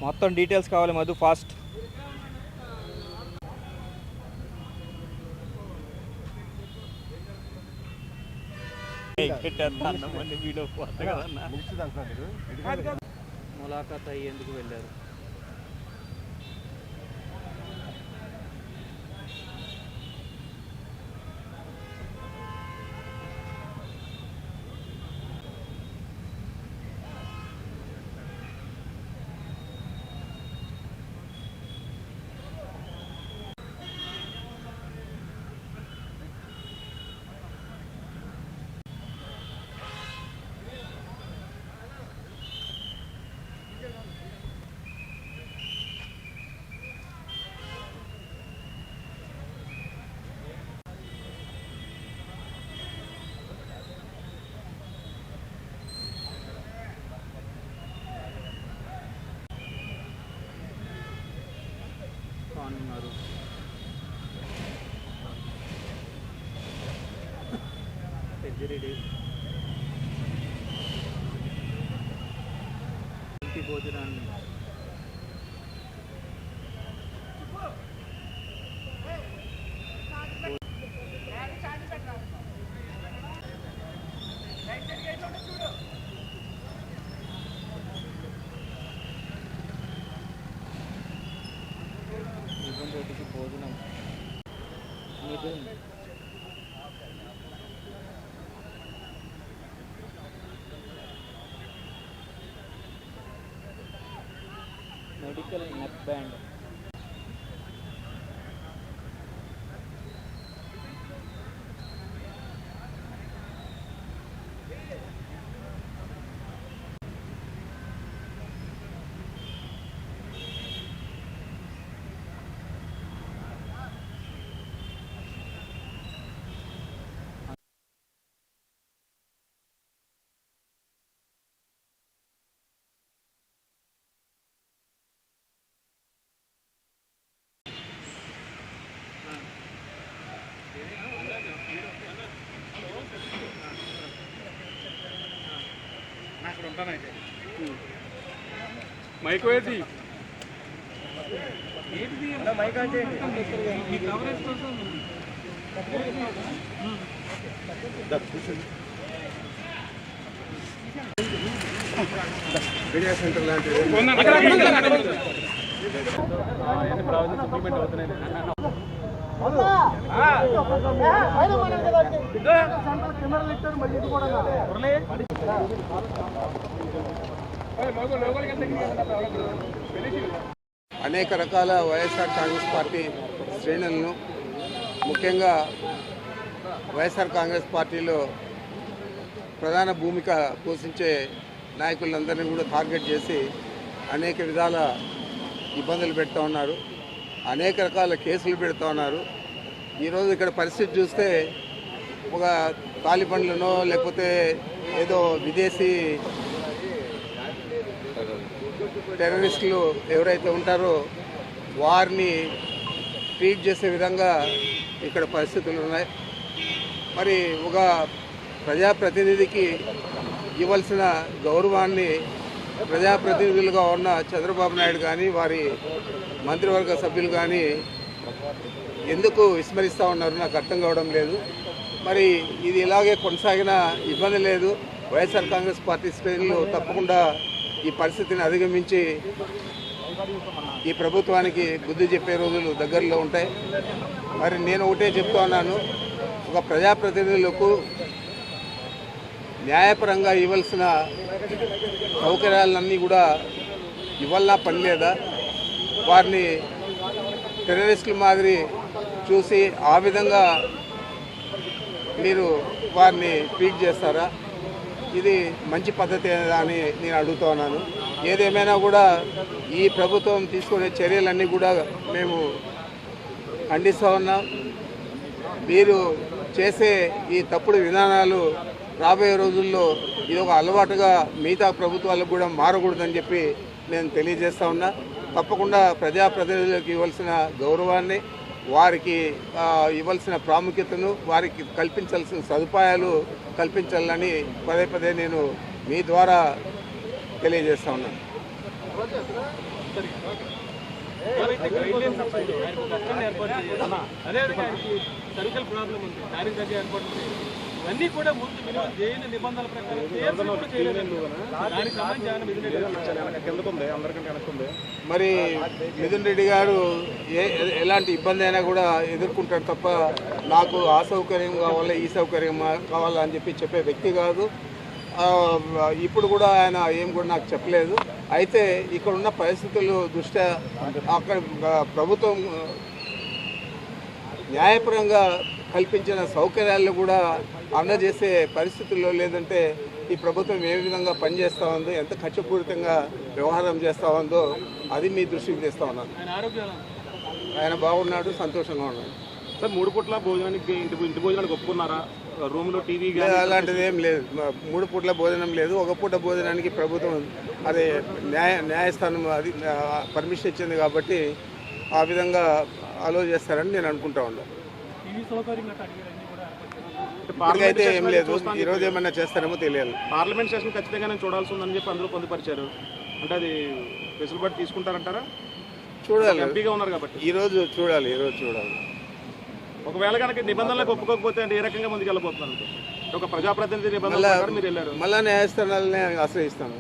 మొత్తం డీటెయిల్స్ కావాలి మధు, ఫాస్ట్. ములాఖాత్ అయ్యేందుకు వెళ్ళారు. ఉన్నారు పెద్దిరెడ్డి ఇంటి భోజనాన్ని భోజనం మెడికల్ నెక్ బ్యాండ్. మైక్ వేసి మైక్ అంటే కవరేజ్ కోసం మీడియా సెంటర్ లాంటివి ఇంప్లిమెంట్ అవుతున్నాయి. అనేక రకాల వైఎస్ఆర్ కాంగ్రెస్ పార్టీ శ్రేణులను, ముఖ్యంగా వైఎస్ఆర్ కాంగ్రెస్ పార్టీలో ప్రధాన భూమిక పోషించే నాయకులందరినీ కూడా టార్గెట్ చేసి అనేక విధాల ఇబ్బందులు పెడుతూ ఉన్నారు, అనేక రకాల కేసులు పెడుతూ ఉన్నారు. ఈరోజు ఇక్కడ పరిస్థితి చూస్తే ఒక తాలిబన్లనో లేకపోతే ఏదో విదేశీ టెర్రరిస్టులు ఎవరైతే ఉంటారో వారిని ట్రీట్ చేసే విధంగా ఇక్కడ పరిస్థితులు ఉన్నాయి. మరి ఒక ప్రజాప్రతినిధికి ఇవ్వాల్సిన గౌరవాన్ని ప్రజాప్రతినిధులుగా ఉన్న చంద్రబాబు నాయుడు కానీ వారి మంత్రివర్గ సభ్యులు కానీ ఎందుకు విస్మరిస్తూ ఉన్నారు నాకు అర్థం కావడం లేదు. మరి ఇది ఇలాగే కొనసాగిన ఇబ్బంది లేదు. వైఎస్ఆర్ కాంగ్రెస్ పార్టీ శ్రేణులు తప్పకుండా ఈ పరిస్థితిని అధిగమించి ఈ ప్రభుత్వానికి బుద్ధి చెప్పే రోజులు దగ్గరలో ఉంటాయి. మరి నేను ఒకటే చెప్తా ఉన్నాను, ఒక ప్రజాప్రతినిధులకు న్యాయపరంగా ఇవ్వాల్సిన సౌకర్యాలన్నీ కూడా ఇవ్వాలన్నా పని లేదా? వారిని టెర్రరిస్టుల మాదిరి చూసి ఆ విధంగా మీరు వారిని ట్రీట్ చేస్తారా? ఇది మంచి పద్ధతి అని నేను అడుగుతూ ఉన్నాను. ఏదేమైనా కూడా ఈ ప్రభుత్వం తీసుకునే చర్యలన్నీ కూడా మేము ఖండిస్తూ ఉన్నాం. మీరు చేసే ఈ తప్పుడు విధానాలు రాబోయే రోజుల్లో ఇది ఒక అలవాటుగా మిగతా ప్రభుత్వాలకు కూడా మారకూడదని చెప్పి నేను తెలియజేస్తూ ఉన్నా. తప్పకుండా ప్రజాప్రతినిధులకు ఇవ్వాల్సిన గౌరవాన్ని వారికి ఇవ్వాల్సిన ప్రాముఖ్యతను వారికి కల్పించాల్సిన సదుపాయాలు కల్పించాలని పదే పదే నేను మీ ద్వారా తెలియజేస్తా ఉన్నాను. సర్కిల్ ప్రాబ్లం ఉంది, దానికి తగ్గ ఏర్పాటు అన్నీ కూడా ముందు మినిమం చేయని నిబంధనల ప్రకారం దానికి సంబంధించి అందరికంటే వెనక్కుంది. మరి మిథున్ రెడ్డి గారు ఎలాంటి ఇబ్బంది అయినా కూడా ఎదుర్కొంటాడు తప్ప నాకు ఆ సౌకర్యం కావాలి ఈ సౌకర్యం కావాలా అని చెప్పే వ్యక్తి కాదు. ఇప్పుడు కూడా ఆయన ఏం కూడా నాకు చెప్పలేదు. అయితే ఇక్కడ ఉన్న పరిస్థితుల దృష్ట్యా అక్కడ ప్రభుత్వం న్యాయపరంగా కల్పించిన సౌకర్యాలను కూడా అందజేసే పరిస్థితుల్లో లేదంటే ఈ ప్రభుత్వం ఏ విధంగా పనిచేస్తూ ఉందో, ఎంత ఖర్చుపూరితంగా వ్యవహారం చేస్తూ ఉందో అది మీ దృష్టికి తెస్తా ఉన్నాను. ఆయన బాగున్నాడు, సంతోషంగా ఉన్నాడు. సార్ 3 పూట్ల భోజనానికి ఇంటి భోజనానికి ఒప్పుకున్నారా? రూమ్లో టీవీ అలాంటిది ఏం లేదు. 3 పూట్ల భోజనం లేదు. ఒక పూట భోజనానికి ప్రభుత్వం అదే న్యాయస్థానం అది పర్మిషన్ ఇచ్చింది కాబట్టి ఆ విధంగా అలో చేస్తారని నేను అనుకుంటా ఉన్నాను. ఇప్పటికైతే ఏం లేదు. ఈరోజు ఏమన్నా చేస్తారేమో తెలియాలి. పార్లమెంట్ సెషన్ ఖచ్చితంగా చూడాల్సి ఉందని చెప్పి అందులో పొందుపరిచారు. అంటే అది వెసులుబాటు తీసుకుంటారంటారా? చూడాలి, ఎంపీగా ఉన్నారు కాబట్టి ఈరోజు చూడాలి. ఒకవేళ కనుక నిబంధనలకు ఒప్పుకోకపోతే అంటే ఏ రకంగా ముందుకు వెళ్ళబోతున్నారు? ఒక ప్రజాప్రతినిధి నిబంధనలు మీరు వెళ్ళారు, మళ్ళా న్యాయస్థానాలనే ఆశ్రయిస్తాను.